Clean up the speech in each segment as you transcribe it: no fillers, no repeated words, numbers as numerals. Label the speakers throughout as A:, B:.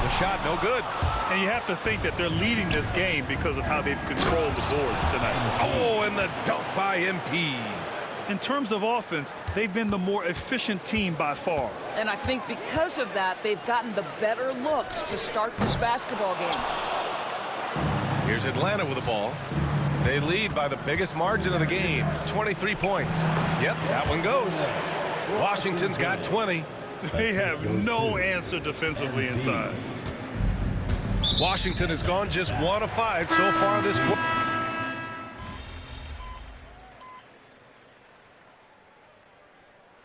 A: The shot, no good.
B: And you have to think that they're leading this game because of how they've controlled the boards tonight.
A: Oh, and the dunk by MP.
B: In terms of offense, they've been the more efficient team by far.
C: And I think because of that, they've gotten the better looks to start this basketball game.
A: Here's Atlanta with the ball. They lead by the biggest margin of the game, 23 points. Yep, that one goes. Washington's got 20.
B: They have no answer defensively inside.
A: Washington has gone just 1 of 5 so far this quarter.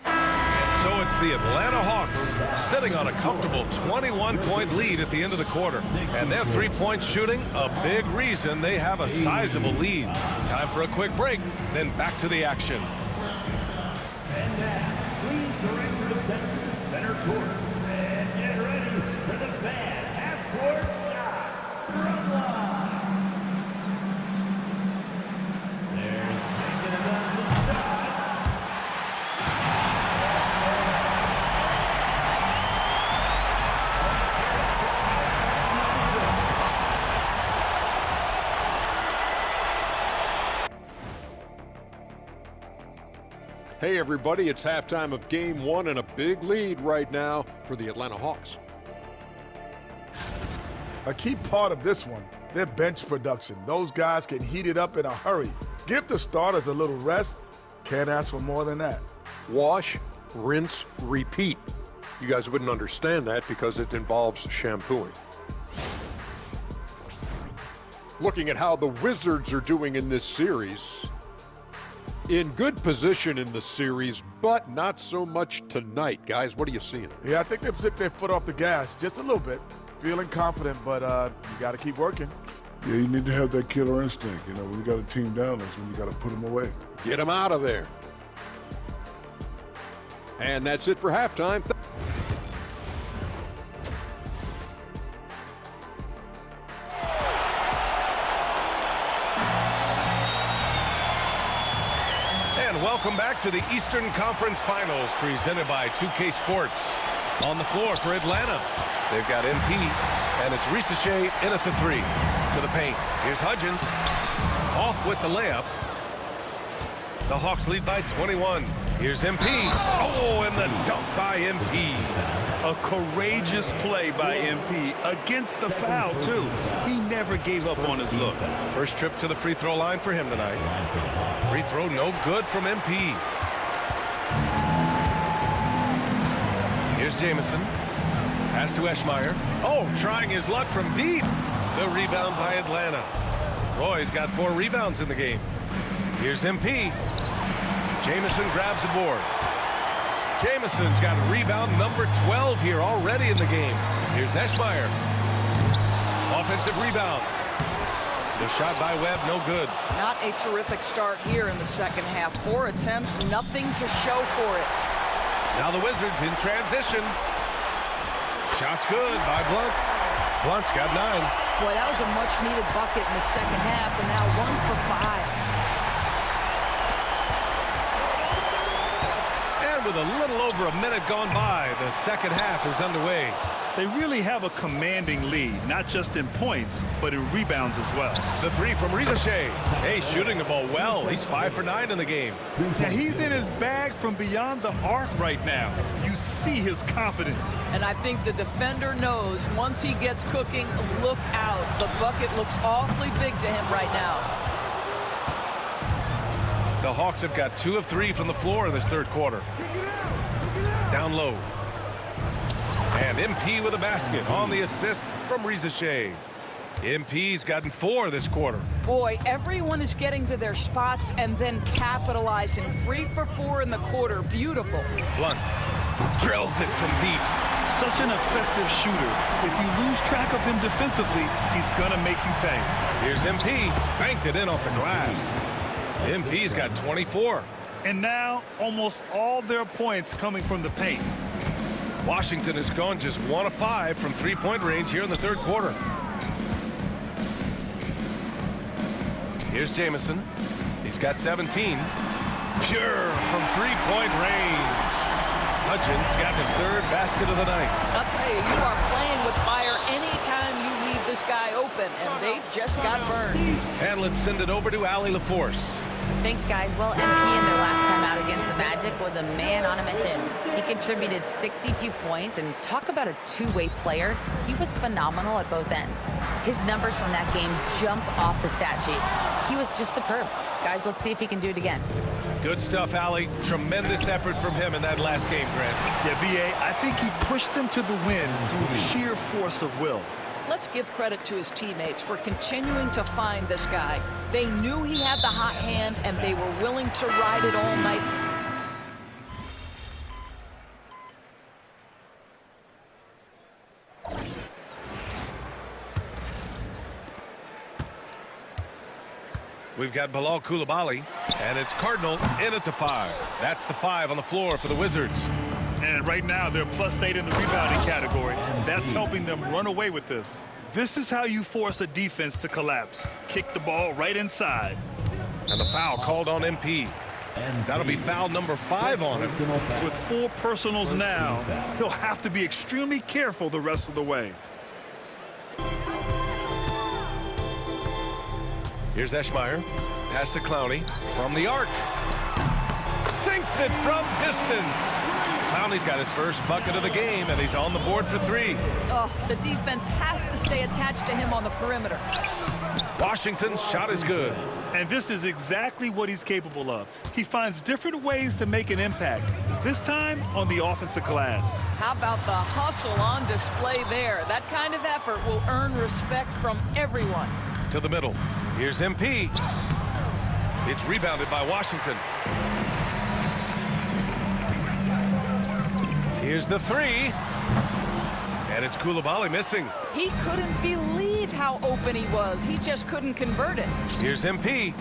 A: And so it's the Atlanta Hawks sitting on a comfortable 21-point lead at the end of the quarter. And their three-point shooting, a big reason they have a sizable lead. Time for a quick break, then back to the action.
D: And now, please direct your attention to center court. And get ready for the fan half-court shot from line. There's thinking about the shot.
E: Hey everybody, it's halftime of game 1 and a big lead right now for the Atlanta Hawks.
F: A key part of this one, their bench production. Those guys can heat it up in a hurry. Give the starters a little rest. Can't ask for more than that.
E: Wash, rinse, repeat. You guys wouldn't understand that because it involves shampooing. Looking at how the Wizards are doing in this series. In good position in the series, but not so much tonight. Guys, what are you seeing?
F: Yeah, I think they took their foot off the gas just a little bit. Feeling confident, but you got to keep working.
G: Yeah, you need to have that killer instinct. You know, when you got a team down, that's when you got to put them away.
E: Get them out of there. And that's it for halftime.
A: Welcome back to the Eastern Conference Finals presented by 2K Sports. On the floor for Atlanta, they've got MP, and it's Ricochet in at the 3. To the paint. Here's Hudgens. Off with the layup. The Hawks lead by 21. Here's MP. Oh, and the dunk by MP.
B: A courageous play by MP against the foul, too. He never gave up on his look.
A: First trip to the free throw line for him tonight. Free throw no good from MP. Here's Jamison. Pass to Eschmeyer. Oh, trying his luck from deep. The rebound by Atlanta. Roy's got 4 rebounds in the game. Here's MP. Jamison grabs a board. Jamison's got rebound number 12 here already in the game. Here's Eschmeyer. Offensive rebound. The shot by Webb, no good.
C: Not a terrific start here in the second half. 4 attempts, nothing to show for it.
A: Now the Wizards in transition. Shot's good by Blunt. Blunt's got 9.
C: Boy, that was a much-needed bucket in the second half, and now 1 for 5.
A: With a little over a minute gone by, the second half is underway.
B: They really have a commanding lead, not just in points, but in rebounds as well.
A: The 3 from Ricochet. Hey, shooting the ball well. He's 5 for 9 in the game.
B: Yeah, he's in his bag from beyond the arc right now. You see his confidence.
C: And I think the defender knows once he gets cooking, look out. The bucket looks awfully big to him right now.
A: The Hawks have got 2 of 3 from the floor in this third quarter. Down low. And MP with a basket on the assist from Ricochet. MP's gotten 4 this quarter.
C: Boy, everyone is getting to their spots and then capitalizing. 3 for 4 in the quarter. Beautiful.
A: Blunt drills it from deep.
B: Such an effective shooter. If you lose track of him defensively, he's going to make you pay.
A: Here's MP. Banked it in off the glass. MP's got 24.
B: And now, almost all their points coming from the paint.
A: Washington has gone just 1 of 5 from three-point range here in the third quarter. Here's Jamison. He's got 17. Pure from three-point range. Hudgens got his 3rd basket of the night.
C: I'll tell you, you are playing with fire just got burned.
A: And let's send it over to Allie LaForce.
H: Thanks, guys. Well, MP in their last time out against the Magic was a man on a mission. He contributed 62 points, and talk about a two-way player. He was phenomenal at both ends. His numbers from that game jump off the stat sheet. He was just superb. Guys, let's see if he can do it again.
A: Good stuff, Allie. Tremendous effort from him in that last game, Grant.
B: Yeah, B.A., I think he pushed them to the win through the sheer force of will.
C: Let's give credit to his teammates for continuing to find this guy. They knew he had the hot hand, and they were willing to ride it all night.
A: We've got Bilal Coulibaly, and it's Cardinal in at the 5. That's the 5 on the floor for the Wizards.
B: And right now, they're +8 in the rebounding category. That's helping them run away with this. This is how you force a defense to collapse. Kick the ball right inside.
A: And the foul called on MP. That'll be foul number 5 on him.
B: With 4 personals now, he'll have to be extremely careful the rest of the way.
A: Here's Eschmeyer. Pass to Clowney from the arc. Sinks it from distance. Clowney's got his first bucket of the game, and he's on the board for 3.
C: Oh, the defense has to stay attached to him on the perimeter.
A: Washington's shot is good.
B: And this is exactly what he's capable of. He finds different ways to make an impact, this time on the offensive glass.
C: How about the hustle on display there? That kind of effort will earn respect from everyone.
A: To the middle. Here's MP. It's rebounded by Washington. Here's the 3. And it's Coulibaly missing.
C: He couldn't believe how open he was. He just couldn't convert it.
A: Here's MP.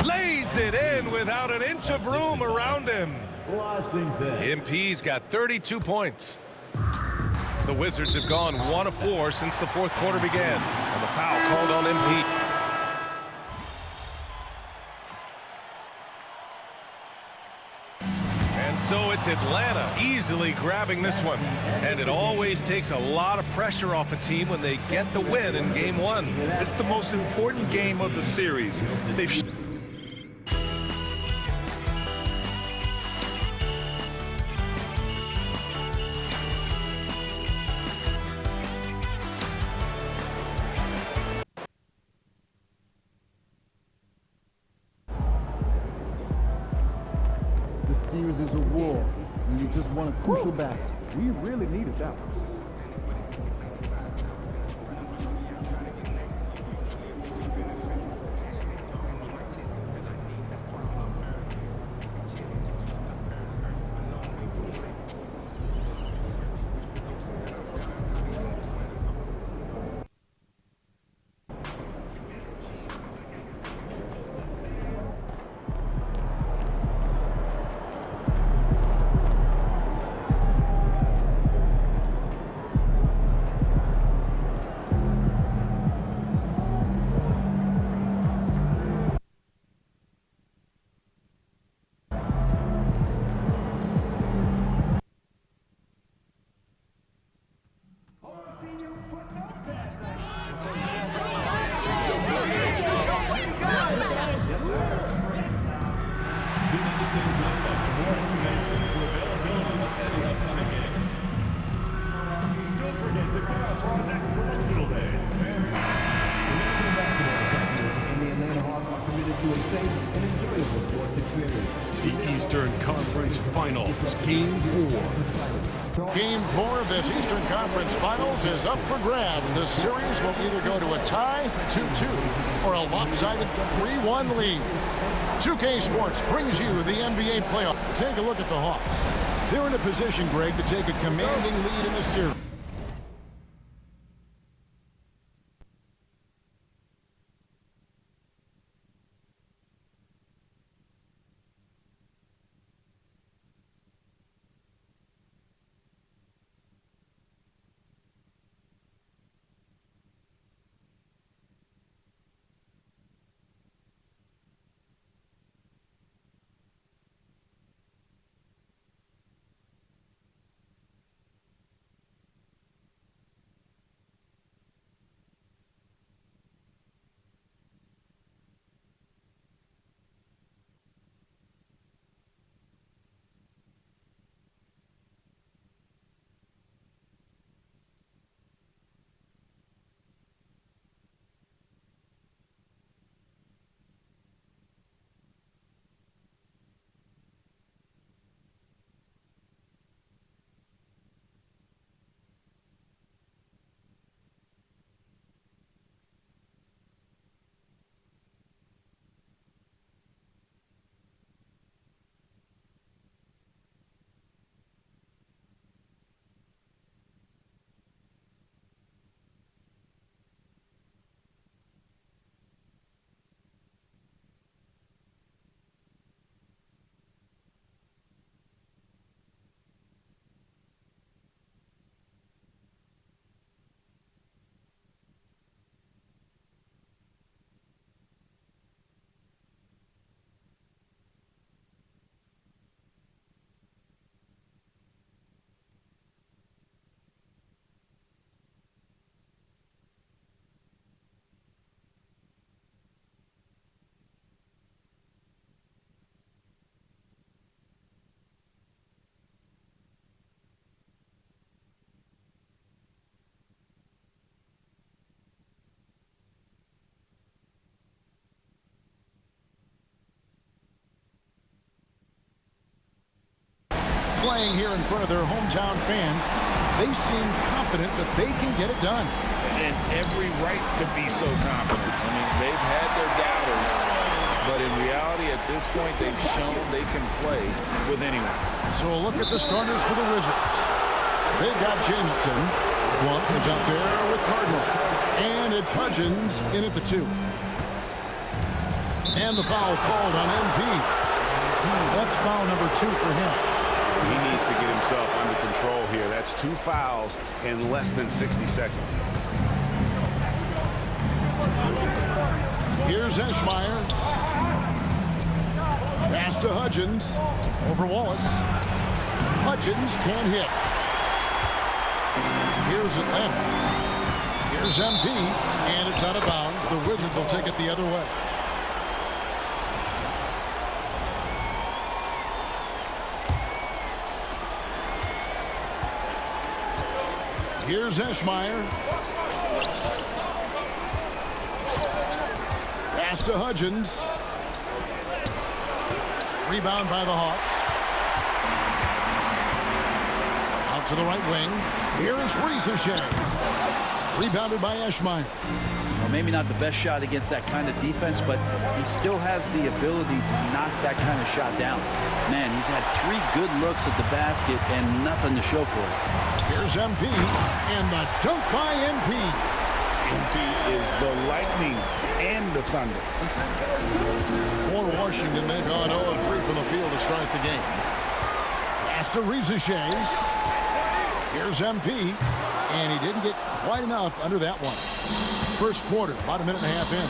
A: Lays it in without an inch of room around him.
D: Washington.
A: MP's got 32 points. The Wizards have gone 1 of 4 since the 4th quarter began. And the foul called on MP. And so it's Atlanta easily grabbing this one. And it always takes a lot of pressure off a team when they get the win in Game 1.
B: It's the most important game of the series. They've
I: The series is a war, and you just won a crucial battle. We really needed that one.
E: The Eastern Conference Finals, Game 4.
J: Game 4 of this Eastern Conference Finals is up for grabs. The series will either go to a tie, 2-2, or a lopsided 3-1 lead. 2K Sports brings you the NBA playoff. Take a look at the Hawks. They're in a position, Greg, to take a commanding lead in the series. playing here in front of their hometown fans, they seem confident that they can get it done.
K: And every right to be so confident. I mean, they've had their doubters, but in reality, at this point, they've shown they can play with anyone.
J: So a look at the starters for the Wizards. They've got Jamison. Blunt is out there with Cardinal. And it's Hudgens in at the 2. And the foul called on MP. That's foul number 2 for him.
K: He needs to get himself under control here. That's 2 fouls in less than 60 seconds.
J: Here's Eschmeyer. Pass to Hudgens. Over Wallace. Hudgens can't hit. Here's Atlanta. Here's MP. And it's out of bounds. The Wizards will take it the other way. Here's Eschmeyer. Pass to Hudgens. Rebound by the Hawks. Out to the right wing. Here is Ricochet. Rebounded by Eschmeyer.
L: Well, maybe not the best shot against that kind of defense, but he still has the ability to knock that kind of shot down. Man, he's had 3 good looks at the basket and nothing to show for it.
J: Here's MP, and the dunk by MP.
K: MP is the Lightning and the Thunder.
J: For Washington, they've gone 0-3 from the field to start the game. Pass to Ricochet. Here's MP, and he didn't get quite enough under that one. First quarter, about a minute and a half in.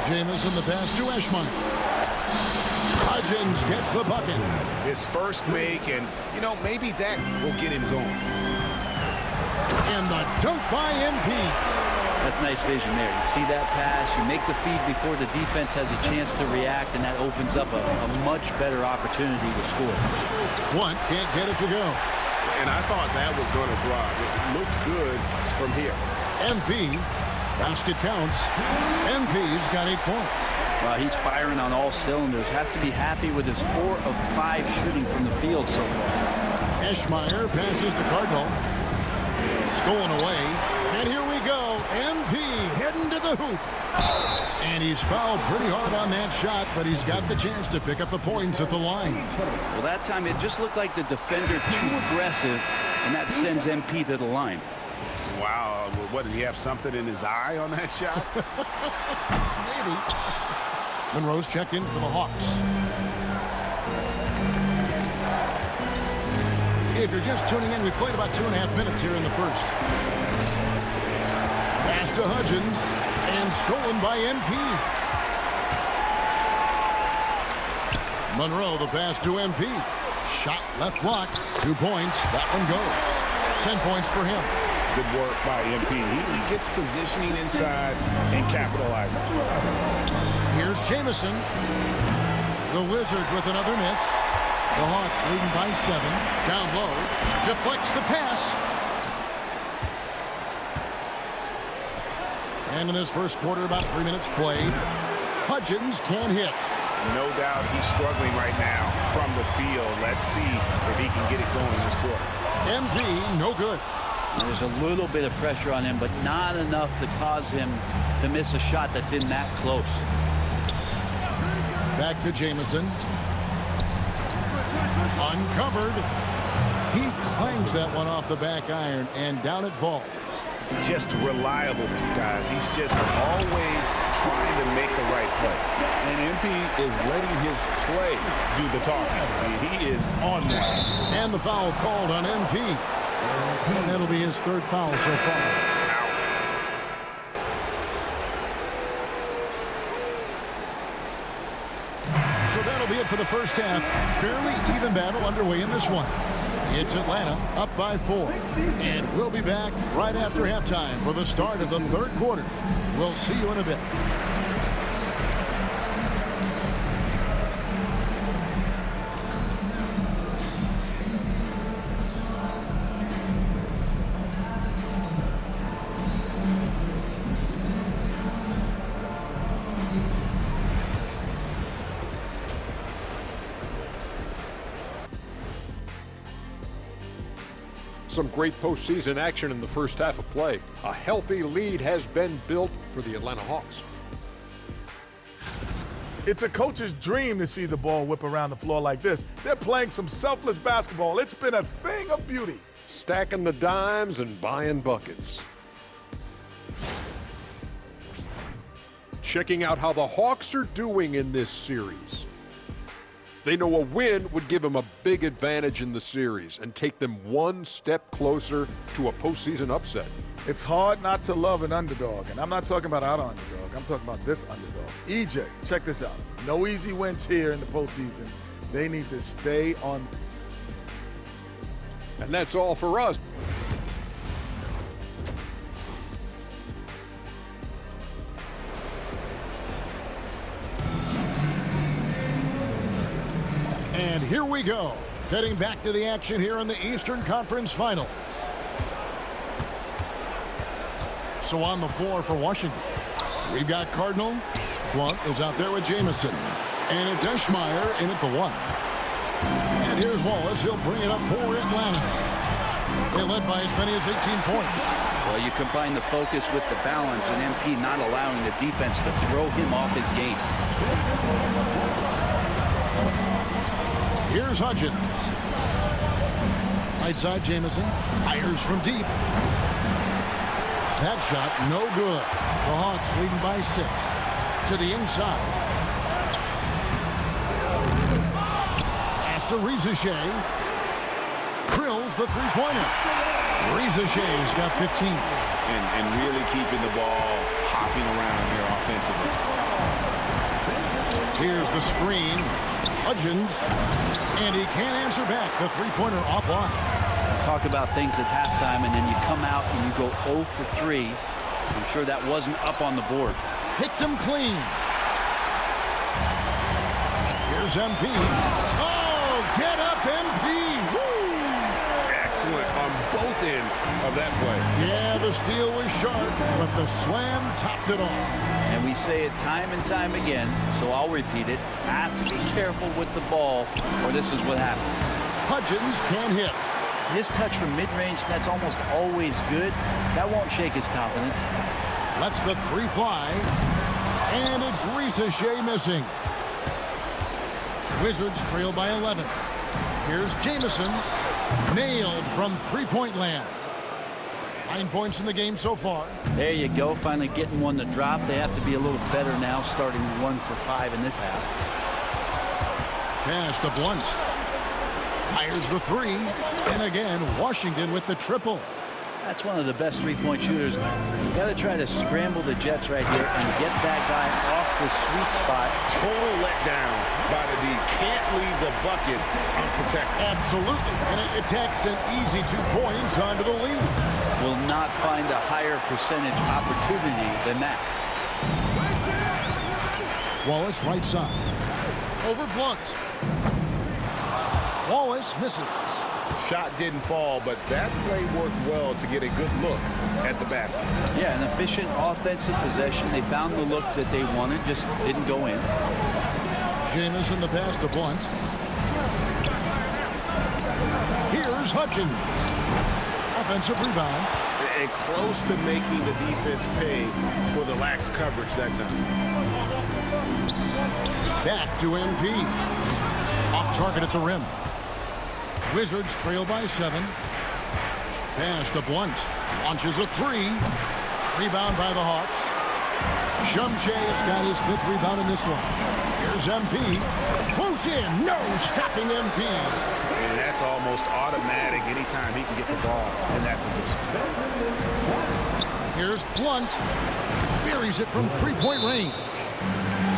J: Jamison the pass to Eschmeyer. Hudgens gets the bucket.
K: His first make, and, you know, maybe that will get him going.
J: And the dunk by MP.
L: That's nice vision there. You see that pass, you make the feed before the defense has a chance to react, and that opens up a much better opportunity to score.
J: Blunt can't get it to go.
K: And I thought that was going to drop. It looked good from here.
J: MP, basket counts. MP's got 8 points.
L: Well, he's firing on all cylinders. Has to be happy with his 4 of 5 shooting from the field so far.
J: Eschmeyer passes to Cardinal. Stolen away. And here we go. MP heading to the hoop. And he's fouled pretty hard on that shot, but he's got the chance to pick up the points at the line.
L: Well, that time it just looked like the defender too aggressive, and that sends MP to the line.
K: Wow. What, did he have something in his eye on that shot?
J: Maybe. Monroe's checked in for the Hawks. If you're just tuning in, we played about 2.5 minutes here in the first. Pass to Hudgens, and stolen by MP. Monroe, the pass to MP. Shot left block, 2 points. That one goes. 10 points for him.
K: Good work by MP. He gets positioning inside and capitalizes.
J: Here's Jamison. The Wizards with another miss. The Hawks leading by 7. Down low. Deflects the pass. And in this first quarter, about 3 minutes played. Hudgens can't hit.
K: No doubt he's struggling right now from the field. Let's see if he can get it going this quarter.
J: MP, no good.
L: There's a little bit of pressure on him, but not enough to cause him to miss a shot that's in that close.
J: Back to Jamison. Uncovered. He clangs that one off the back iron, and down it falls.
K: Just reliable, guys. He's just always trying to make the right play. And MP is letting his play do the talking. I mean, he is on that.
J: And the foul called on MP. And that'll be his 3rd foul so far. So that'll be it for the first half. Fairly even battle underway in this one. It's Atlanta up by 4. And we'll be back right after halftime for the start of the 3rd quarter. We'll see you in a bit.
E: Some great postseason action in the first half of play. A healthy lead has been built for the Atlanta Hawks.
F: It's a coach's dream to see the ball whip around the floor like this. They're playing some selfless basketball. It's been a thing of beauty.
E: Stacking the dimes and buying buckets. Checking out how the Hawks are doing in this series. They know a win would give them a big advantage in the series and take them one step closer to a postseason upset.
F: It's hard not to love an underdog, and I'm not talking about our underdog. I'm talking about this underdog. EJ, check this out. No easy wins here in the postseason. They need to stay on.
E: And that's all for us.
J: And here we go. Heading back to the action here in the Eastern Conference Finals. So on the floor for Washington, we've got Cardinal. Blunt is out there with Jamison. And it's Eschmeyer in at the 1. And here's Wallace. He'll bring it up for Atlanta. They led by as many as 18 points.
L: Well, you combine the focus with the balance and MP not allowing the defense to throw him off his game.
J: Here's Hudgens. Right side, Jamison fires from deep. That shot, no good. The Hawks leading by 6. To the inside. Pass to Rizashea. Drills the three-pointer. Rizashea's got 15.
K: And really keeping the ball hopping around here offensively.
J: Here's the screen. Hudgens. And he can't answer back. The three-pointer offline.
L: Talk about things at halftime, and then you come out and you go 0 for 3. I'm sure that wasn't up on the board.
J: Picked him clean. Here's MP. Oh, get up, MP. Woo!
K: Excellent on both ends of that play.
J: Yeah, the steal was sharp, but the slam topped it off.
L: And we say it time and time again, so I'll repeat it. Have to be careful with the ball, or this is what happens.
J: Hudgens can't hit.
L: His touch from mid-range, that's almost always good. That won't shake his confidence.
J: Lets the 3 fly. And it's Rizashea missing. Wizards trail by 11. Here's Jamison. Nailed from three-point land. 9 points in the game so far.
L: There you go, finally getting one to drop. They have to be a little better now, starting 1 for 5 in this half.
J: Pass to Blunt. Fires the 3. And again, Washington with the triple.
L: That's one of the best three-point shooters. You got to try to scramble the Jets right here and get that guy off the sweet spot.
K: Total letdown by the D. Can't leave the bucket unprotected.
J: Absolutely. And it takes an easy 2 points onto the lead.
L: Will not find a higher percentage opportunity than that.
J: Wallace right side. Over Blunt. Wallace misses.
K: Shot didn't fall, but that play worked well to get a good look at the basket.
L: Yeah, an efficient offensive possession. They found the look that they wanted, just didn't go in.
J: Jamison the pass to Blunt. Here's Hudgens. Offensive rebound.
K: And close to making the defense pay for the lax coverage that time.
J: Back to MP. Off target at the rim. Wizards trail by 7. Pass to Blunt. Launches a 3. Rebound by the Hawks. Shumshea's got his 5th rebound in this one. Here's MP. Close in. No stopping MP.
K: And that's almost automatic anytime he can get the ball in that position.
J: Here's Blunt. Buries it from 3-point range.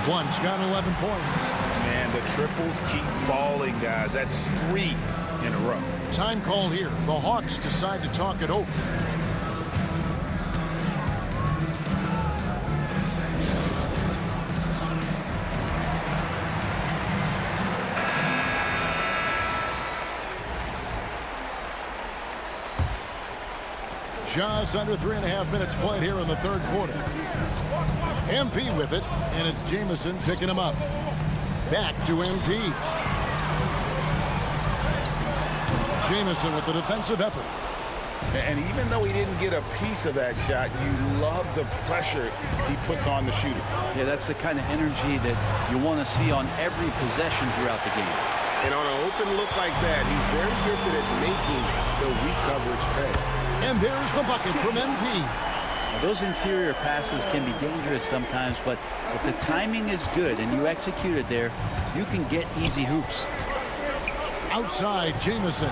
J: Blunt's got 11 points.
K: Man, the triples keep falling, guys. That's 3 in a row.
J: Time call here. The Hawks decide to talk it over. Just under 3.5 minutes played here in the third quarter. MP with it, and it's Jamison picking him up. Back to MP. Jamison with the defensive effort.
K: And even though he didn't get a piece of that shot, you love the pressure he puts on the shooter.
L: Yeah, that's the kind of energy that you want to see on every possession throughout the game.
K: And on an open look like that, he's very gifted at making the weak coverage pay.
J: And there's the bucket from MP.
L: Now, those interior passes can be dangerous sometimes, but if the timing is good and you execute it there, you can get easy hoops.
J: Outside, Jamison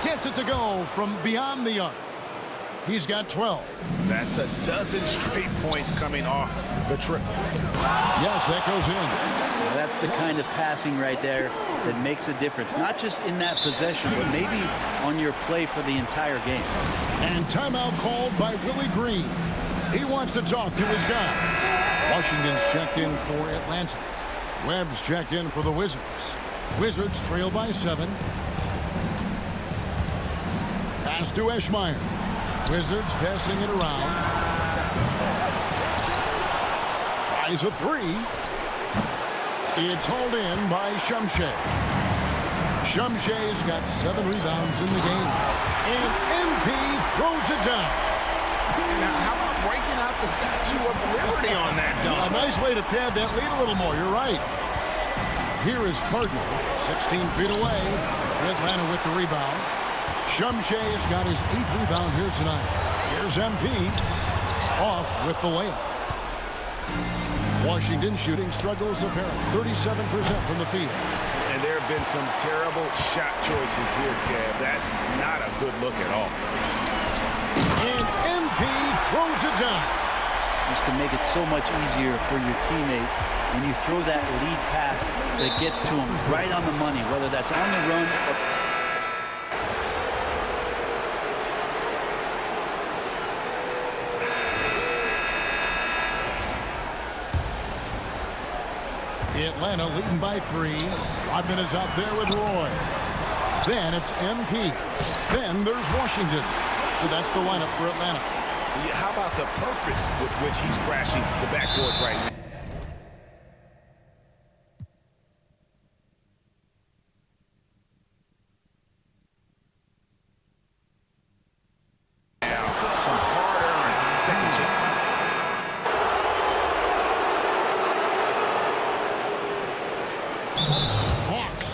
J: gets it to go from beyond the arc. He's got 12.
K: That's a dozen straight points coming off the triple.
J: Yes, that goes in.
L: Now, that's the kind of passing right there that makes a difference, not just in that possession, but maybe on your play for the entire game.
J: And timeout called by Willie Green. He wants to talk to his guy. Washington's checked in for Atlanta. Webb's checked in for the Wizards. Wizards trail by 7. Pass to Eschmeyer. Wizards passing it around. Tries a 3. It's hauled in by Shumshay. Shumshay's got 7 rebounds in the game. And MP throws it down.
K: Now, how about breaking out the Statue of Liberty on that dunk?
J: A nice way to pad that lead a little more. You're right. Here is Cardinal, 16 feet away. Atlanta with the rebound. Shumshay's got his 8th rebound here tonight. Here's MP off with the layup. Washington shooting struggles apparent. 37% from the field.
K: And there have been some terrible shot choices here, Kev. That's not a good look at all.
J: And MP throws it down.
L: This can make it so much easier for your teammate when you throw that lead pass that gets to him right on the money, whether that's on the run or...
J: Atlanta leading by 3. Rodman is out there with Roy. Then it's MP. Then there's Washington. So that's the lineup for Atlanta.
K: Yeah, how about the purpose with which he's crashing the backboards right now? Some hard-earned second shot.
J: Hawks.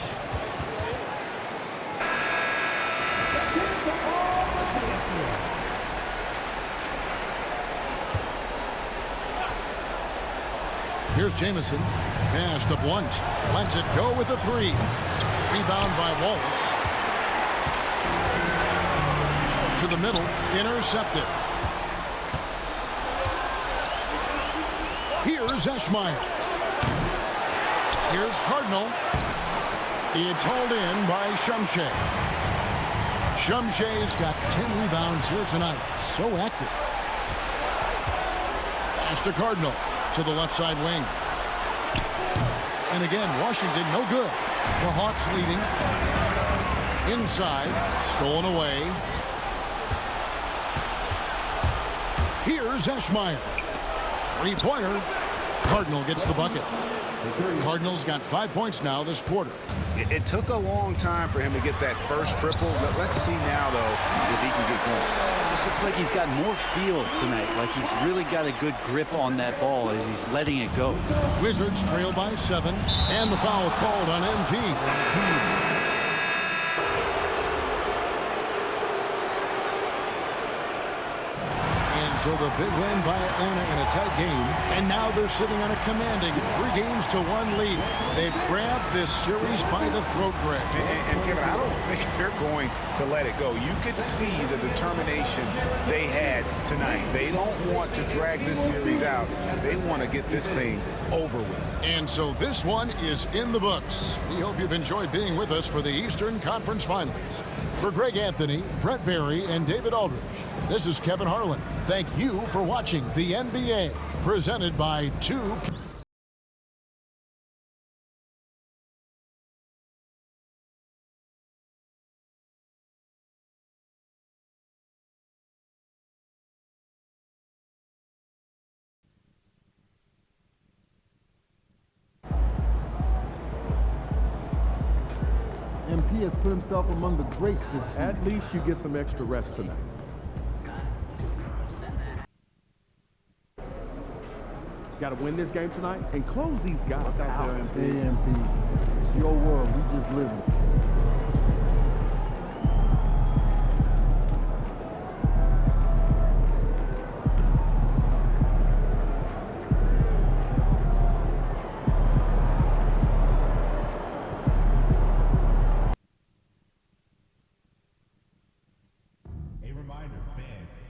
J: Here's Jamison. Pass to Blunt. Lets it go with a 3. Rebound by Wallace. To the middle. Intercepted. Here's Eschmeyer. Here's Cardinal. It's hauled in by Shumshay. Shumshay's got 10 rebounds here tonight. So active. Pass to Cardinal. To the left side wing. And again, Washington no good. The Hawks leading. Inside. Stolen away. Here's Eschmeyer. 3-pointer. Cardinal gets the bucket. Cardinals got 5 points now this quarter.
K: It took a long time for him to get that first triple. Let's see now, though, if he can get going.
L: This looks like he's got more feel tonight, like he's really got a good grip on that ball as he's letting it go.
J: Wizards trail by 7, and the foul called on MP. So the big win by Atlanta in a tight game, and now they're sitting on a commanding 3-1 lead. They've grabbed this series by the throat, Greg.
K: And Kevin, I don't think they're going to let it go. You could see the determination they had tonight. They don't want to drag this series out. They want to get this thing over with.
J: And so this one is in the books. We hope you've enjoyed being with us for the Eastern Conference Finals. For Greg Anthony, Brett Barry, and David Aldridge, this is Kevin Harlan. Thank you for watching the NBA, presented by 2.
I: MP he has put himself among the greats this season.
M: At least you get some extra rest tonight. Got to win this game tonight and close these guys out.
I: AMP. It's your world. We just live it.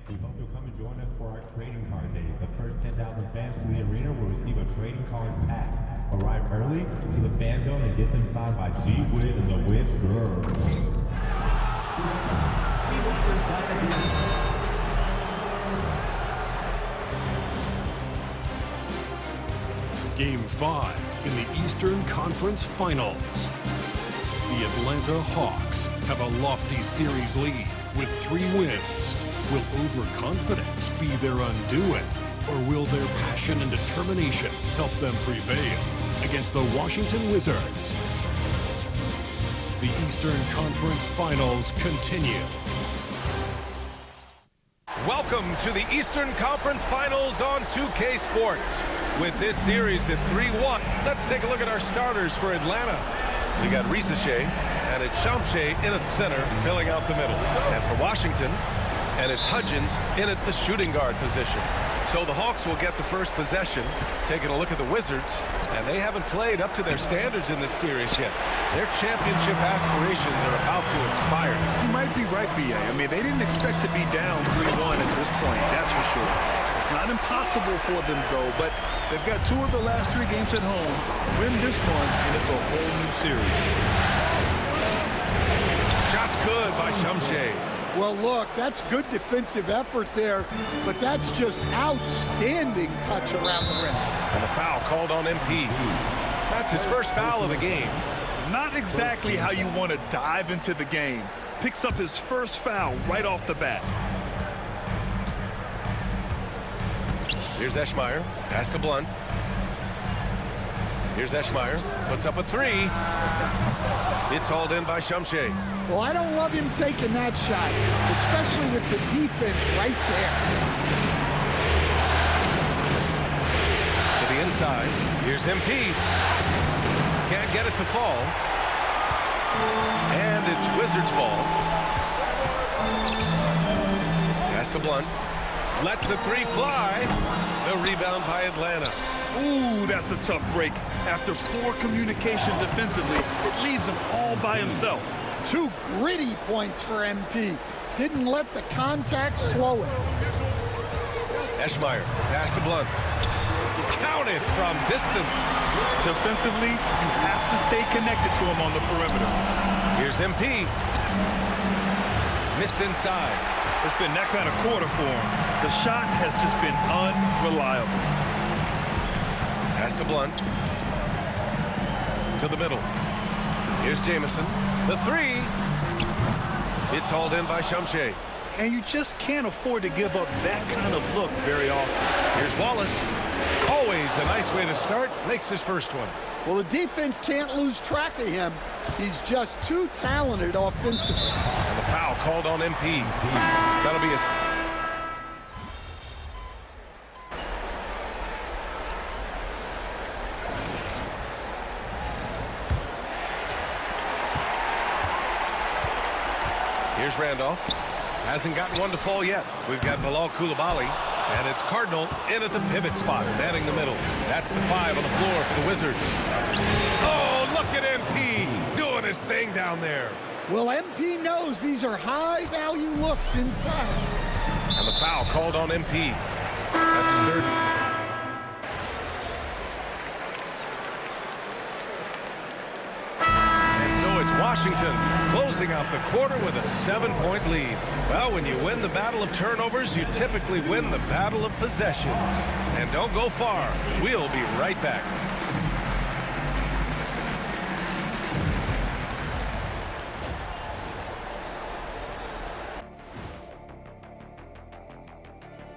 N: We hope you'll come and join us for our trading card day. The first 10,000 fans to the arena will receive a trading card pack. Arrive early to the fan zone and get them signed by G Wiz and the Wiz Girls.
O: Game 5 in the Eastern Conference Finals. The Atlanta Hawks have a lofty series lead with 3 wins. Will overconfidence be their undoing, or will their passion and determination help them prevail against the Washington Wizards? The Eastern Conference Finals continue.
A: Welcome to the Eastern Conference Finals on 2K Sports. With this series at 3-1, let's take a look at our starters for Atlanta. We got Risache, and it's Shamshe in at center, filling out the middle. And for Washington, and it's Hudgens in at the shooting guard position. So the Hawks will get the first possession. Taking a look at the Wizards, and they haven't played up to their standards in this series yet. Their championship aspirations are about to expire.
B: You might be right, B.A. I mean, they didn't expect to be down 3-1 at this point, that's for sure. It's not impossible for them, though, but they've got 2 of the last 3 games at home. Win this one, and it's a whole new series.
A: Shot's good by Shamshe.
P: Well, look, that's good defensive effort there, but that's just outstanding touch around the rim.
A: And a foul called on MP. That's his first foul of the game.
B: Not exactly how you want to dive into the game. Picks up his first foul right off the bat.
A: Here's Eschmeyer, pass to Blunt. Here's Eschmeyer, puts up a 3. It's hauled in by Shamshe.
P: Well, I don't love him taking that shot, especially with the defense right there.
A: To the inside, here's MP. Can't get it to fall. And it's Wizards ball. Pass to Blunt. Lets the 3 fly. The rebound by Atlanta.
B: Ooh, that's a tough break. After poor communication defensively, it leaves him all by himself.
P: 2 gritty points for MP. Didn't let the contact slow him.
A: Eschmeyer, pass to Blunt. Counted from distance.
B: Defensively, you have to stay connected to him on the perimeter.
A: Here's MP. Missed inside.
B: It's been that kind of quarter for him. The shot has just been unreliable.
A: Pass to Blunt. To the middle. Here's Jamison. The 3. It's hauled in by Shamshe.
B: And you just can't afford to give up that kind of look very often.
A: Here's Wallace. Always a nice way to start. Makes his first one.
P: Well, the defense can't lose track of him. He's just too talented offensively.
A: And the foul called on MP. That'll be a... Here's Randolph. Hasn't gotten one to fall yet. We've got Bilal Coulibaly. And it's Cardinal in at the pivot spot, manning the middle. That's the 5 on the floor for the Wizards. Oh, look at MP doing his thing down there.
P: Well, MP knows these are high-value looks inside.
A: And the foul called on MP. That's his 3rd. Washington closing out the quarter with a 7-point lead. Well, when you win the battle of turnovers, you typically win the battle of possessions. And don't go far. We'll be right back.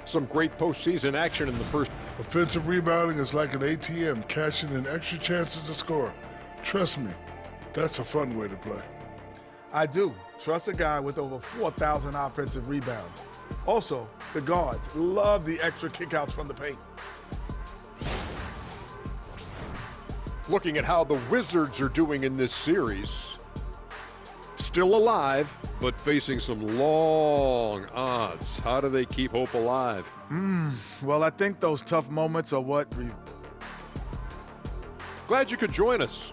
E: Some great postseason action in the first.
G: Offensive rebounding is like an ATM, cashing in extra chances to score. Trust me, that's a fun way to play.
F: I do. Trust a guy with over 4,000 offensive rebounds. Also, the guards love the extra kickouts from the paint.
E: Looking at how the Wizards are doing in this series. Still alive, but facing some long odds. How do they keep hope alive?
F: Well, I think those tough moments are what
E: Glad you could join us.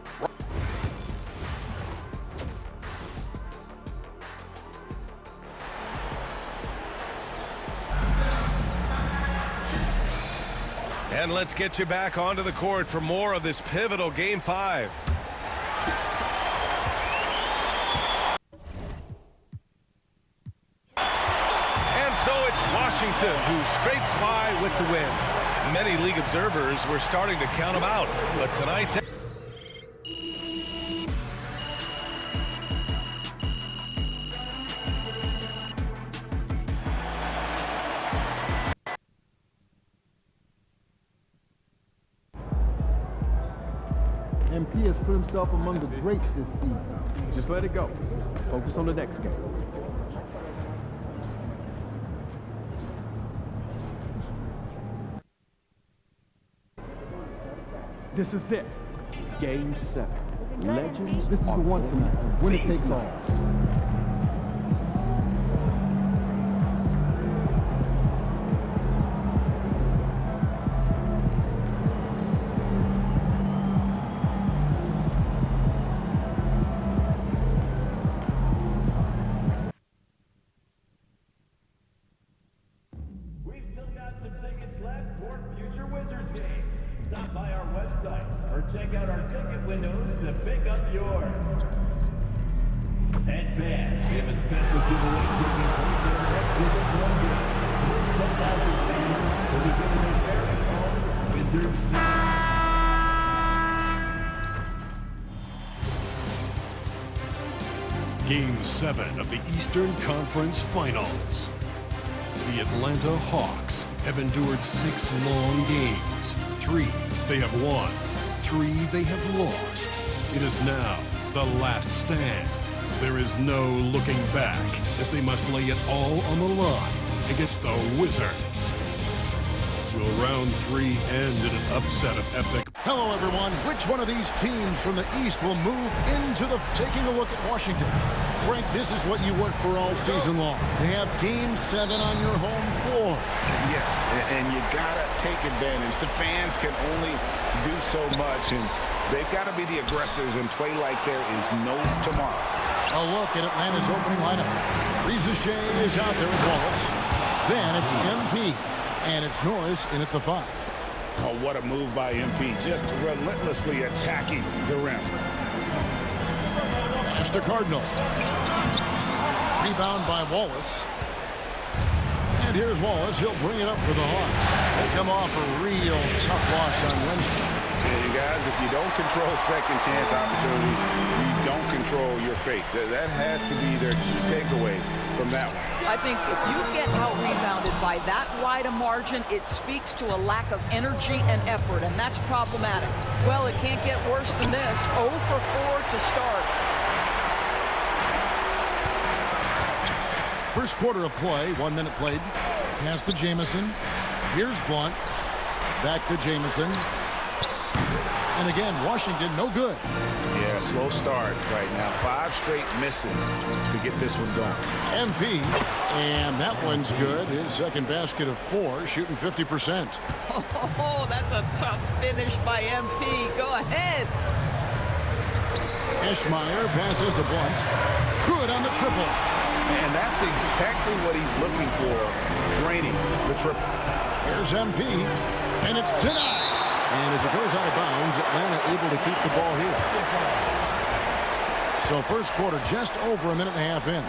A: And let's get you back onto the court for more of this pivotal Game 5. And so it's Washington who scrapes by with the win. Many league observers were starting to count them out, but tonight's
I: MP has put himself among the greats this season.
M: Just let it go. Focus on the next game. This is it. Game 7. Legends.
I: This is the one tonight. Winner takes all.
D: We've still got some tickets left for future Wizards games. Stop by our website or check out our ticket windows to pick up yours. And fans, we have a special giveaway taking place at our next Wizards One game. First 10,000 fans will be given a very own Wizards ticket.
O: Game 7 of the Eastern Conference Finals. The Atlanta Hawks have endured 6 long games. 3 they have won, 3 they have lost. It is now the last stand. There is no looking back as they must lay it all on the line against the Wizards. Will round 3 end in an upset of epic?
J: Hello, everyone. Which one of these teams from the East will move into the... Taking a look at Washington. Frank, this is what you worked for all season long. They have Game 7 on your home floor.
K: Yes, and you got to take advantage. The fans can only do so much, and they've got to be the aggressors and play like there is no tomorrow.
J: A look at Atlanta's opening lineup. Reza Shea is out there with Wallace. Then it's MP, and it's Norris in at the 5.
K: Oh, what a move by MP, just relentlessly attacking the rim.
J: Master Cardinal. Rebound by Wallace. And here's Wallace. He'll bring it up for the Hawks. They come off a real tough loss on Wednesday.
K: Yeah, you guys, if you don't control second chance opportunities, you don't control your fate. That has to be their key takeaway from that one.
C: I think if you get out-rebounded by that wide a margin, it speaks to a lack of energy and effort, and that's problematic. Well, it can't get worse than this. 0 for 4 to start.
J: First quarter of play, 1 minute played. Pass to Jamison. Here's Blunt. Back to Jamison. And again, Washington, no good.
K: Yeah, slow start right now. 5 straight misses to get this one going.
J: MP, and that one's good. His second basket of 4, shooting 50%.
C: Oh, that's a tough finish by MP. Go ahead.
J: Eschmeyer passes to Blunt. Good on the triple.
K: And that's exactly what he's looking for, draining the triple.
J: Here's MP, and it's denied. And as it goes out of bounds, Atlanta able to keep the ball here. So first quarter just over a minute and a half in.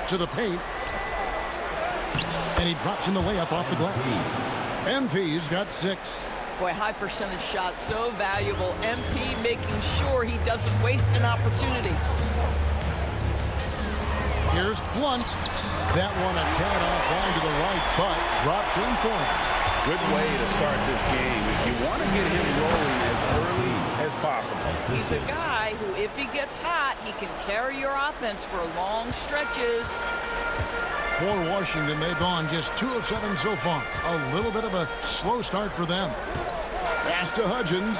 J: To the paint. And he drops in the layup off the glass. MP's got 6.
C: Boy, high percentage shot, so valuable. MP making sure he doesn't waste an opportunity.
J: Here's Blunt. That one a tad offline to the right, but drops in for him.
K: Good way to start this game. If you want to get him rolling as early as possible.
C: He's a guy who, if he gets hot, he can carry your offense for long stretches.
J: For Washington, they've gone just 2 of 7 so far. A little bit of a slow start for them. Pass to Hudgens.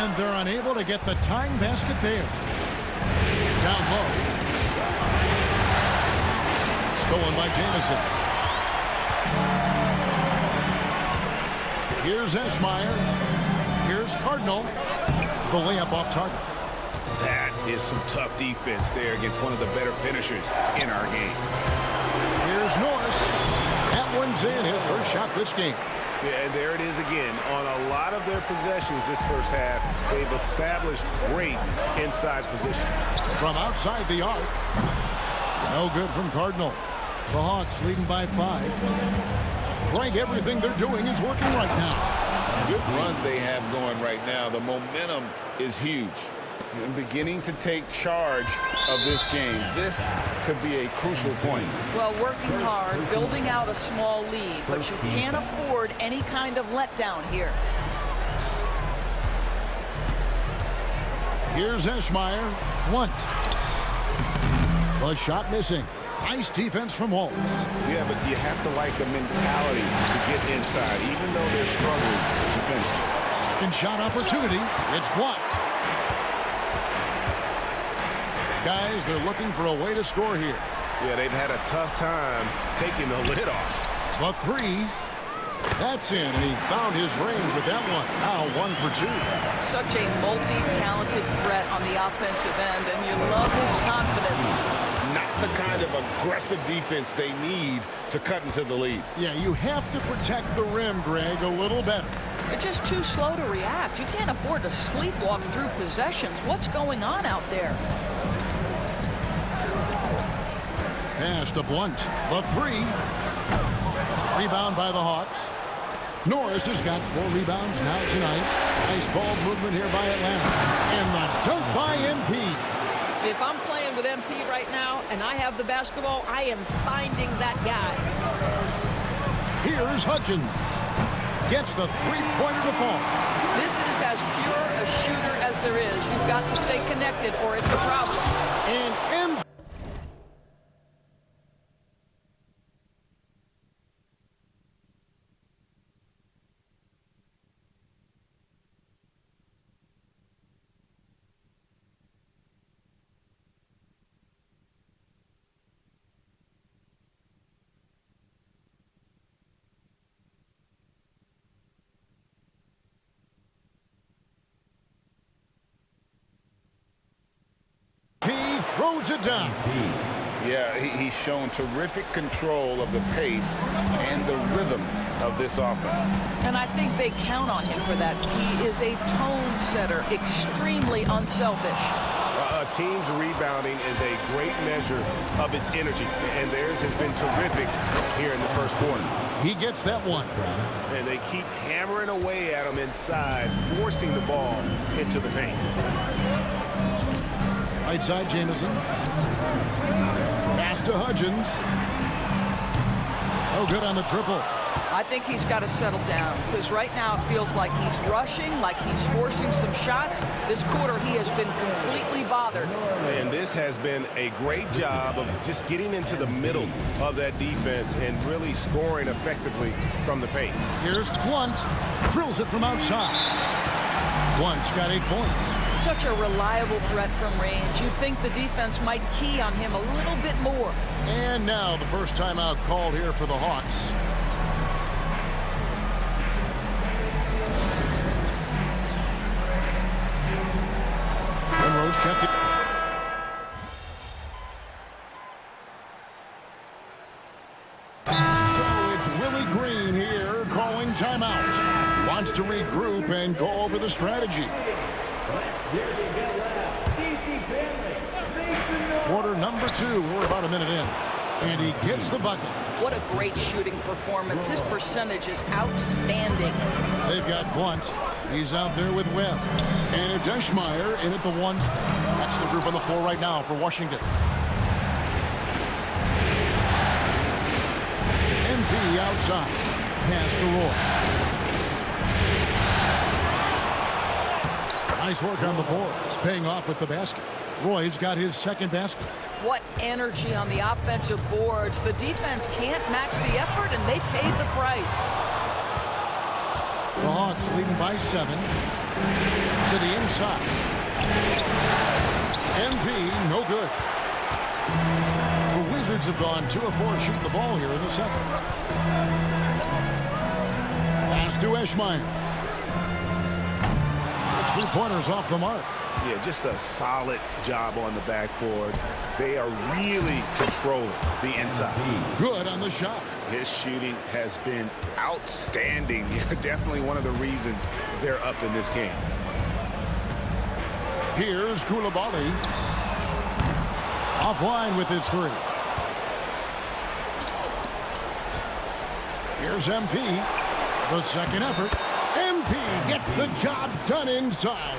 J: And they're unable to get the tying basket there. Down low. Stolen by Jamison. Here's Eschmeyer. Here's Cardinal. The layup off target.
K: That is some tough defense there against one of the better finishers in our game.
J: Here's Norris. That one's in. His first shot this game.
K: Yeah, and there it is again. On a lot of their possessions this first half, they've established great inside position.
J: From outside the arc. No good from Cardinal. The Hawks leading by 5. Greg, everything they're doing is working right now.
K: Good run they have going right now. The momentum is huge. And beginning to take charge of this game. This could be a crucial point.
C: Well, working hard, building out a small lead, but you can't afford any kind of letdown here.
J: Here's Eschmeyer. Blunt. The shot missing. Nice defense from Waltz.
K: Yeah, but you have to like the mentality to get inside, even though they're struggling to finish.
J: Second shot opportunity. It's blocked. Guys, they're looking for a way to score here.
K: Yeah, they've had a tough time taking the lid off.
J: The 3. That's in, and he found his range with that one. Now 1 for 2.
C: Such a multi-talented threat on the offensive end, and you love his confidence.
K: Not the kind of aggressive defense they need to cut into the lead.
J: Yeah, you have to protect the rim, Greg, a little better.
C: You're just too slow to react. You can't afford to sleepwalk through possessions. What's going on out there?
J: Pass to Blunt. The 3. Rebound by the Hawks. Norris has got 4 rebounds now tonight. Nice ball movement here by Atlanta. And the dunk by MP.
C: If I'm playing with MP right now and I have the basketball, I am finding that guy.
J: Here's Hudgens. Gets the three-pointer to fall.
C: This is as pure a shooter as there is. You've got to stay connected or it's a problem.
J: And MP. Throws it down.
K: Yeah, he's shown terrific control of the pace and the rhythm of this offense.
C: And I think they count on him for that. He is a tone setter, extremely unselfish.
K: A team's rebounding is a great measure of its energy, and theirs has been terrific here in the first quarter.
J: He gets that one.
K: And they keep hammering away at him inside, forcing the ball into the paint.
J: Right side, Jamison. Pass to Hudgens. Oh, good on the triple.
C: I think he's got to settle down because right now it feels like he's rushing, like he's forcing some shots. This quarter he has been completely bothered.
K: And this has been a great job of just getting into the middle of that defense and really scoring effectively from the paint.
J: Here's Blunt. Drills it from outside. Blunt's got 8 points.
C: Such a reliable threat from range. You think the defense might key on him a little bit more.
J: And now the first timeout called here for the Hawks. Rose checked it. So it's Willie Green here calling timeout. He wants to regroup and go over the strategy. Quarter number 2. We're about a minute in. And he gets the bucket.
C: What a great shooting performance. His percentage is outstanding.
J: They've got Blunt. He's out there with Webb. And it's Eschmeyer in at the 1. That's the group on the floor right now for Washington. MP outside. Pass to Roy. Nice work on the boards, paying off with the basket. Roy's got his second basket.
C: What energy on the offensive boards. The defense can't match the effort, and they paid the price.
J: The Hawks leading by 7. To the inside. MP, no good. The Wizards have gone 2 of 4 shooting the ball here in the second. Pass to Eschmeyer. It's 3-pointers off the mark.
K: Yeah, just a solid job on the backboard. They are really controlling the inside.
J: Good on the shot.
K: His shooting has been outstanding. Definitely one of the reasons they're up in this game.
J: Here's Koulibaly. Offline with his 3. Here's MP. The second effort. MP gets the job done inside.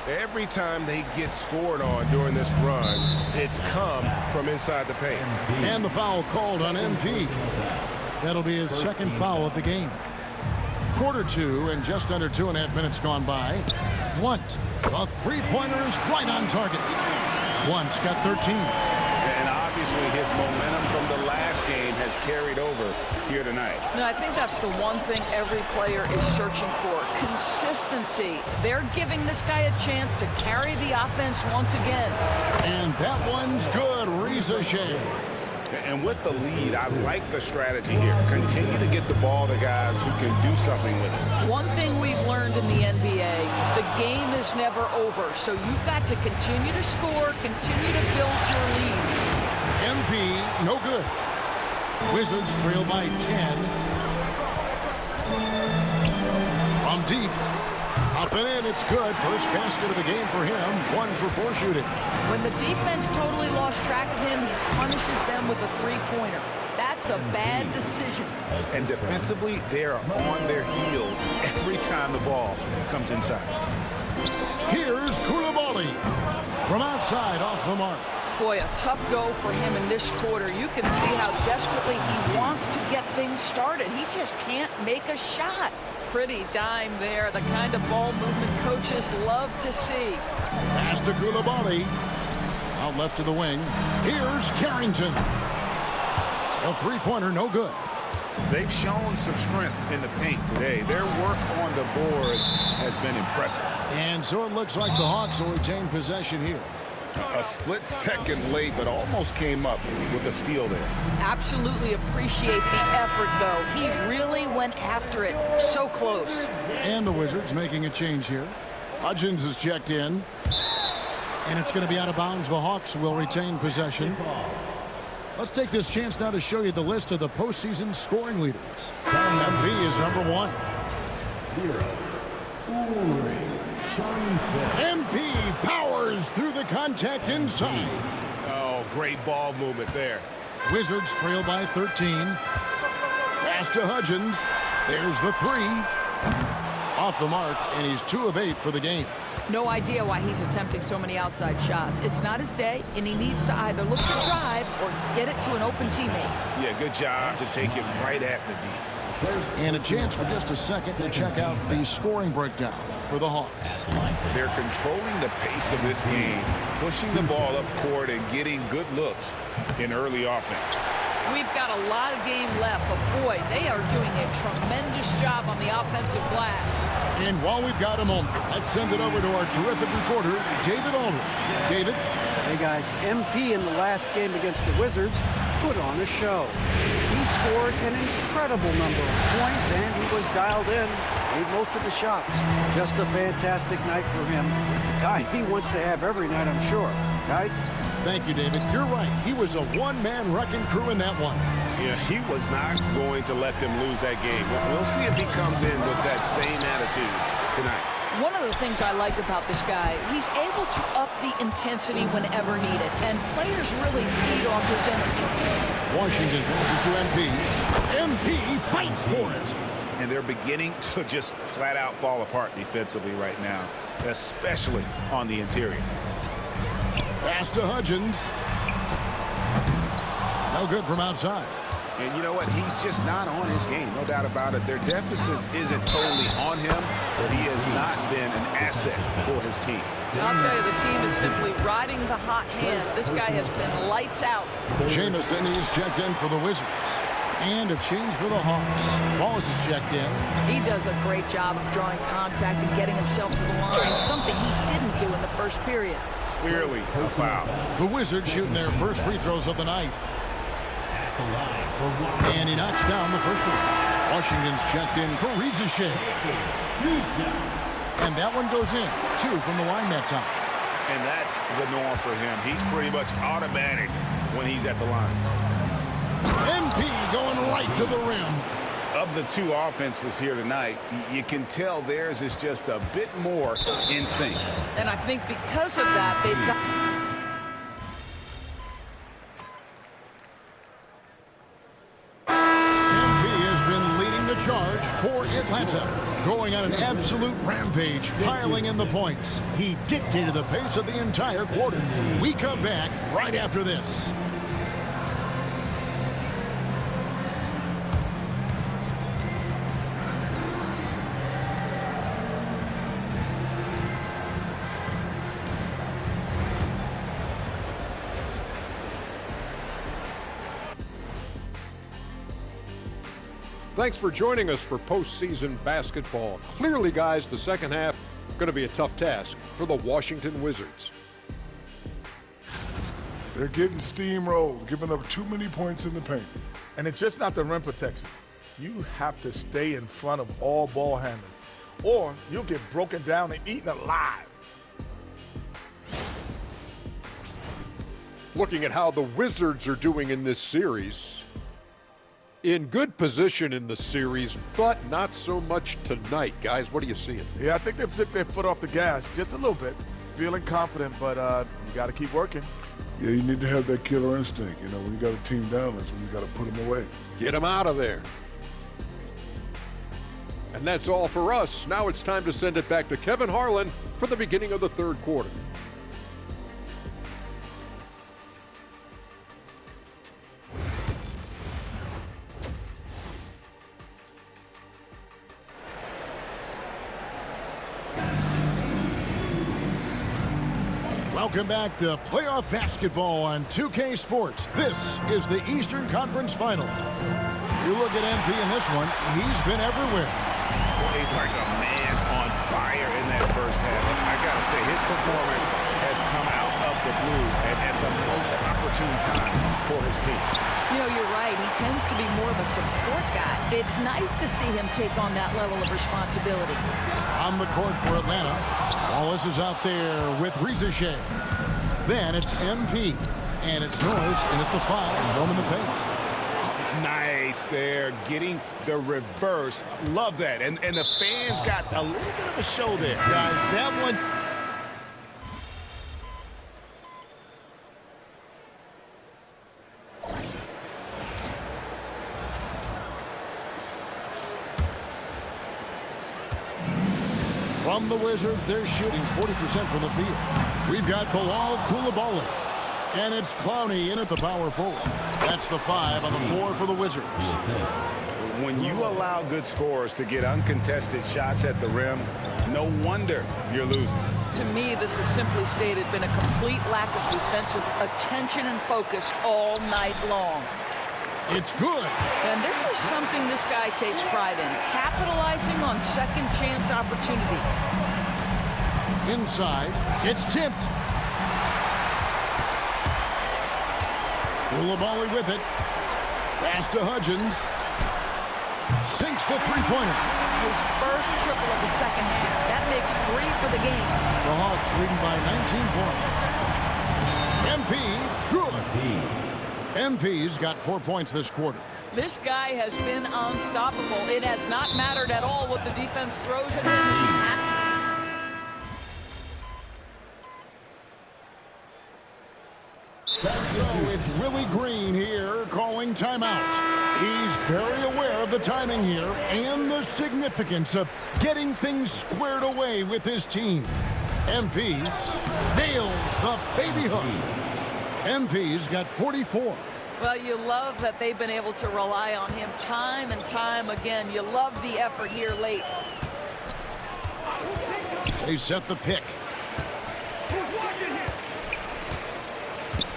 A: Every time they get scored on during this run, it's come from inside the paint.
J: And the foul called on MP. That'll be his second foul of the game. Quarter 2 and just under 2.5 minutes gone by. Blunt, the 3-pointer is right on target. Blunt's got 13.
K: And obviously his momentum from the last game has carried over here tonight.
C: No, I think that's the one thing every player is searching for. Consistency. They're giving this guy a chance to carry the offense once again.
J: And that one's good. Ricochet.
K: And with the lead, I like the strategy here. Continue to get the ball to guys who can do something with it.
C: One thing we've learned in the NBA, the game is never over. So you've got to continue to score, continue to build your lead.
J: MP, no good. Wizards trail by 10. From deep. Up and in, it's good. First basket of the game for him. 1 for 4 shooting.
C: When the defense totally lost track of him, he punishes them with a 3-pointer. That's a bad decision.
K: And defensively, they are on their heels every time the ball comes inside.
J: Here's Koulibaly. From outside, off the mark.
C: Boy, a tough go for him in this quarter. You can see how desperately he wants to get things started. He just can't make a shot. Pretty dime there, the kind of ball movement coaches love to see.
J: Pass to Koulibaly. Out left to the wing. Here's Carrington. A 3-pointer, no good.
K: They've shown some strength in the paint today. Their work on the boards has been impressive.
J: And so it looks like the Hawks will retain possession here.
K: A split second late, but almost came up with a steal there.
C: Absolutely appreciate the effort, though. He really went after it. So close.
J: And the Wizards making a change here. Hudgens is checked in. And it's going to be out of bounds. The Hawks will retain possession. Let's take this chance now to show you the list of the postseason scoring leaders. MP is number 1.
N: 0.
J: MP powers through the contact inside.
K: Oh, great ball movement there.
J: Wizards trail by 13. Pass to Hudgens. There's the 3. Off the mark, and he's 2 of 8 for the game.
C: No idea why he's attempting so many outside shots. It's not his day, and he needs to either look to drive or get it to an open teammate.
K: Yeah, good job to take it right at the D.
J: And a chance for just a second to check out the scoring breakdown for the Hawks.
K: They're controlling the pace of this game, pushing the ball up court and getting good looks in early offense.
C: We've got a lot of game left, but boy, they are doing a tremendous job on the offensive glass.
J: And while we've got a moment, let's send it over to our terrific reporter, David Aldridge. David?
Q: Hey guys, MP in the last game against the Wizards put on a show. He scored an incredible number of points, and he was dialed in, made most of the shots. Just a fantastic night for him. The guy he wants to have every night, I'm sure. Guys?
J: Thank you, David. You're right. He was a one-man wrecking crew in that one.
K: Yeah, he was not going to let them lose that game. We'll see if he comes in with that same attitude tonight.
C: One of the things I like about this guy, he's able to up the intensity whenever needed, and players really feed off his energy.
J: Washington passes to MP. MP fights for it.
K: And they're beginning to just flat out fall apart defensively right now, especially on the interior.
J: Pass to Hudgens. No good from outside.
K: And you know what? He's just not on his game, no doubt about it. Their deficit isn't totally on him, but he has not been an asset for his team.
C: I'll tell you, the team is simply riding the hot hand. This guy has been lights out.
J: Jamison is checked in for the Wizards. And a change for the Hawks. Wallace is checked in.
C: He does a great job of drawing contact and getting himself to the line, something he didn't do in the first period.
K: Clearly a foul.
J: The Wizards shooting their first free throws of the night. And he knocks down the first one. Washington's checked in for Rizachet. And that one goes in. 2 from the line that time.
K: And that's the norm for him. He's pretty much automatic when he's at the line.
J: MP going right to the rim.
K: Of the two offenses here tonight, you can tell theirs is just a bit more in sync.
C: And I think because of that, they've got...
J: MP has been leading the charge for Atlanta. Going on an absolute rampage, piling in the points. He dictated the pace of the entire quarter. We come back right after this.
E: Thanks for joining us for postseason basketball. Clearly, guys, the second half going to be a tough task for the Washington Wizards.
G: They're getting steamrolled, giving up too many points in the paint.
F: And it's just not the rim protection. You have to stay in front of all ball handlers, or you'll get broken down and eaten alive.
E: Looking at how the Wizards are doing in this series, in good position in the series, but not so much tonight. Guys, what are you seeing?
F: Yeah, I think they took their foot off the gas just a little bit. Feeling confident, but you got to keep working.
G: Yeah, you need to have that killer instinct. You know, when you got a team down, that's when you got to put them away.
E: Get them out of there. And that's all for us. Now it's time to send it back to Kevin Harlan for the beginning of the third quarter.
J: Welcome back to playoff basketball on 2K Sports. This is the Eastern Conference Final. You look at MP in this one, he's been everywhere.
K: Played like a man on fire in that first half. I got to say, his performance has come out of the blue and at the most opportune time for his team.
C: You know, you're right. He tends to be more of a support guy. It's nice to see him take on that level of responsibility.
J: On the court for Atlanta, Wallace is out there with Rizachet. Then it's MP, and it's Norris in at the 5, roaming the paint.
K: Nice there, getting the reverse. Love that. And the fans got a little bit of a show there.
J: Guys, that one... From the Wizards, they're shooting 40% from the field. We've got Bilal Coulibaly. And it's Clowney in at the power forward. That's the 5 on the 4 for the Wizards.
K: When you allow good scorers to get uncontested shots at the rim, no wonder you're losing.
C: To me, this has simply stated been a complete lack of defensive attention and focus all night long.
J: It's good.
C: And this is something this guy takes pride in, capitalizing on second chance opportunities.
J: Inside, it's tipped. Coulibaly with it. Pass to Hudgens. Sinks the three-pointer.
C: His first triple of the second half. That makes 3 for the game.
J: The Hawks leading by 19 points. MP, good. MP's got 4 points this quarter.
C: This guy has been unstoppable. It has not mattered at all what the defense throws at him. He's happy.
J: So it's Willie Green here calling timeout. He's very aware of the timing here and the significance of getting things squared away with his team. MP nails the baby hook. MP's got 44.
C: Well, you love that they've been able to rely on him time and time again. You love the effort here late.
J: They set the pick.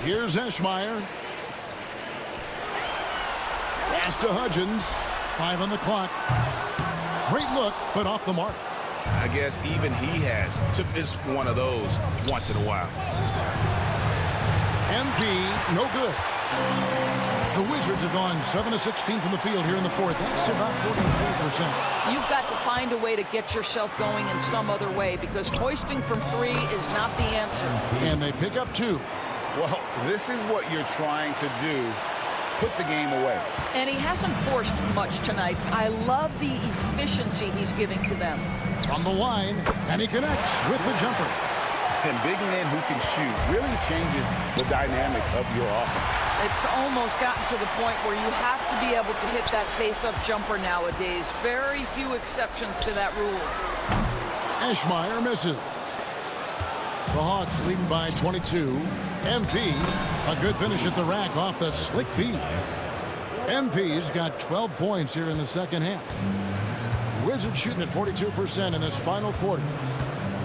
J: Here's Eschmeyer. Pass to Hudgens. 5 on the clock. Great look, but off the mark.
K: I guess even he has to miss one of those once in a while.
J: MP, no good. The Wizards have gone 7 of 16 from the field here in the fourth. That's about 43%.
C: You've got to find a way to get yourself going in some other way, because hoisting from 3 is not the answer.
J: And they pick up 2.
K: Well, this is what you're trying to do. Put the game away.
C: And he hasn't forced much tonight. I love the efficiency he's giving to them.
J: From the line, and he connects with the jumper.
K: And big men who can shoot really changes the dynamic of your offense.
C: It's almost gotten to the point where you have to be able to hit that face-up jumper nowadays. Very few exceptions to that rule.
J: Eschmeyer misses. The Hawks leading by 22. MP, a good finish at the rack off the slick feed. MP's got 12 points here in the second half. Wizards shooting at 42% in this final quarter.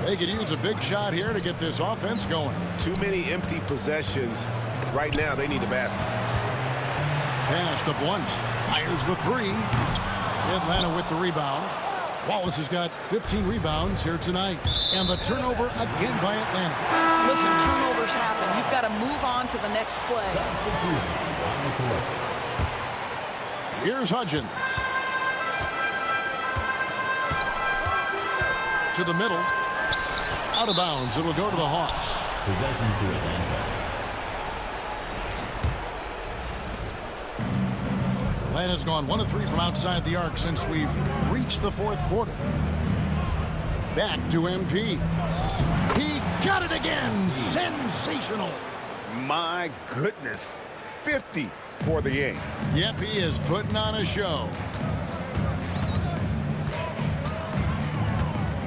J: They could use a big shot here to get this offense going.
K: Too many empty possessions. Right now, they need a basket.
J: Pass to Blunt. Fires the 3. Atlanta with the rebound. Wallace has got 15 rebounds here tonight. And the turnover again by Atlanta.
C: Listen, turnovers happen. You've got to move on to the next play.
J: Here's Hudgens. To the middle. Out of bounds. It'll go to the Hawks.
N: Possession to Atlanta.
J: Atlanta's gone 1 of 3 from outside the arc since we've reached the fourth quarter. Back to MP. He got it again. Sensational.
K: My goodness. 50 for the game.
J: Yep, he is putting on a show.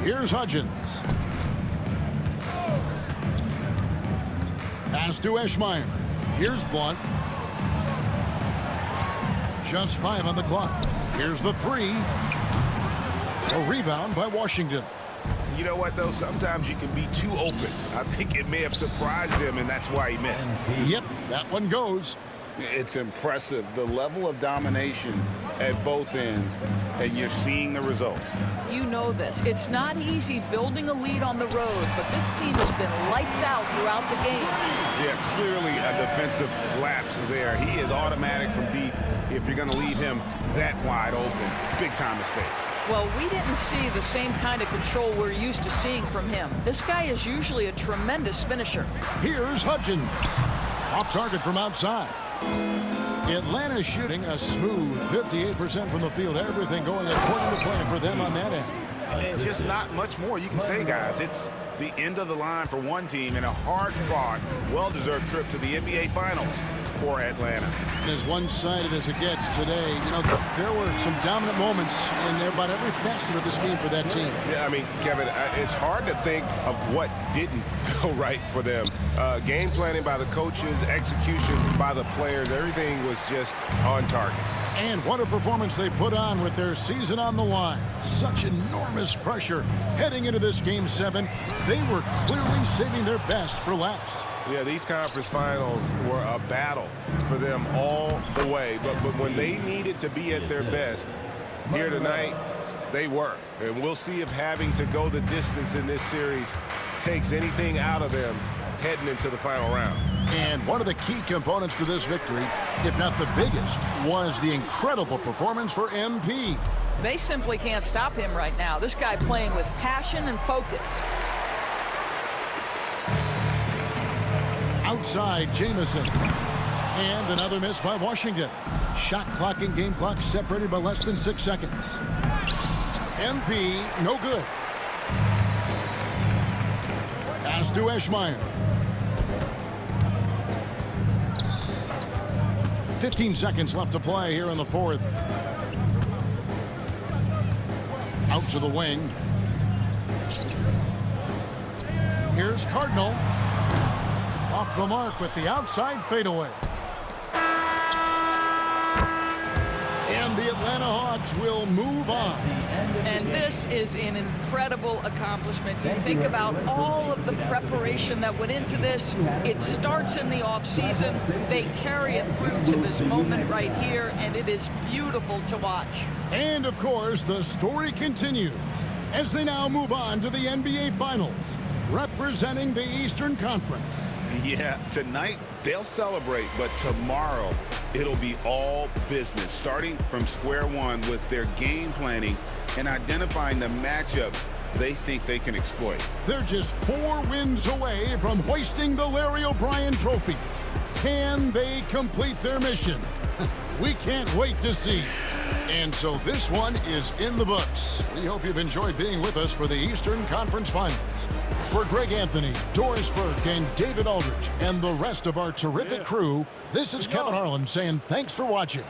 J: Here's Hudgens. Pass to Eschmeyer. Here's Blunt. Just 5 on the clock. Here's the 3. A rebound by Washington.
K: You know what, though? Sometimes you can be too open. I think it may have surprised him, and that's why he missed.
J: Yep, that one goes.
K: It's impressive, the level of domination at both ends, and you're seeing the results.
C: You know this. It's not easy building a lead on the road, but this team has been lights out throughout the game.
K: Yeah, clearly a defensive lapse there. He is automatic from deep if you're going to leave him that wide open. Big-time mistake.
C: Well, we didn't see the same kind of control we're used to seeing from him. This guy is usually a tremendous finisher.
J: Here's Hudgens. Off target from outside. Atlanta shooting a smooth 58% from the field. Everything going according to plan for them on that end.
K: And just not much more you can say, guys. It's the end of the line for one team and a hard-fought, well-deserved trip to the NBA Finals for Atlanta.
J: As one-sided as it gets today, you know, there were some dominant moments in about every facet of this game for that team.
K: Yeah, I mean, Kevin, it's hard to think of what didn't go right for them. Game planning by the coaches, execution by the players, everything was just on target.
J: And what a performance they put on with their season on the line. Such enormous pressure heading into this Game 7. They were clearly saving their best for last.
K: Yeah, these conference finals were a battle for them all the way. But when they needed to be at their best here tonight, they were. And we'll see if having to go the distance in this series takes anything out of them heading into the final round.
J: And one of the key components to this victory, if not the biggest, was the incredible performance for MP.
C: They simply can't stop him right now. This guy playing with passion and focus.
J: Outside, Jamison. And another miss by Washington. Shot clock and game clock separated by less than 6 seconds. MP, no good. Pass to Eschmeyer. 15 seconds left to play here in the fourth. Out to the wing. Here's Cardinal. Off the mark with the outside fadeaway. Atlanta Hawks will move on.
C: And this is an incredible accomplishment. You think about all of the preparation that went into this. It starts in the offseason. They carry it through to this moment right here, and it is beautiful to watch.
J: And, of course, the story continues as they now move on to the NBA Finals, representing the Eastern Conference.
K: Yeah, tonight they'll celebrate, but tomorrow it'll be all business, starting from square one with their game planning and identifying the matchups they think they can exploit.
J: They're just 4 wins away from hoisting the Larry O'Brien Trophy. Can they complete their mission? We can't wait to see. And so this one is in the books. We hope you've enjoyed being with us for the Eastern Conference Finals. For Greg Anthony, Doris Burke, and David Aldridge, and the rest of our terrific crew, this is Kevin Harlan saying thanks for watching.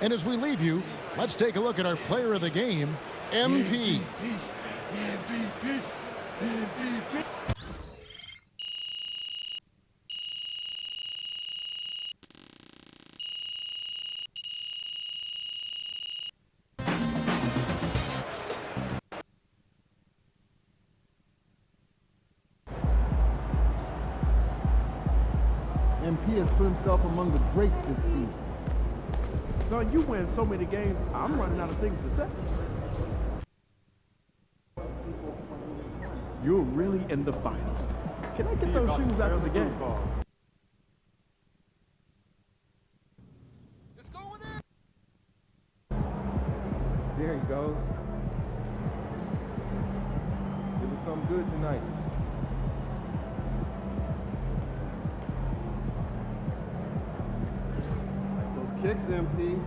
J: And as we leave you, let's take a look at our player of the game, MP. MVP.
I: MP has put himself among the greats this season.
M: Son, you win so many games, I'm running out of things to say. You're really in the finals. Can I get those shoes out of the game?
R: There he goes. It was something good tonight. Like those kicks, MP.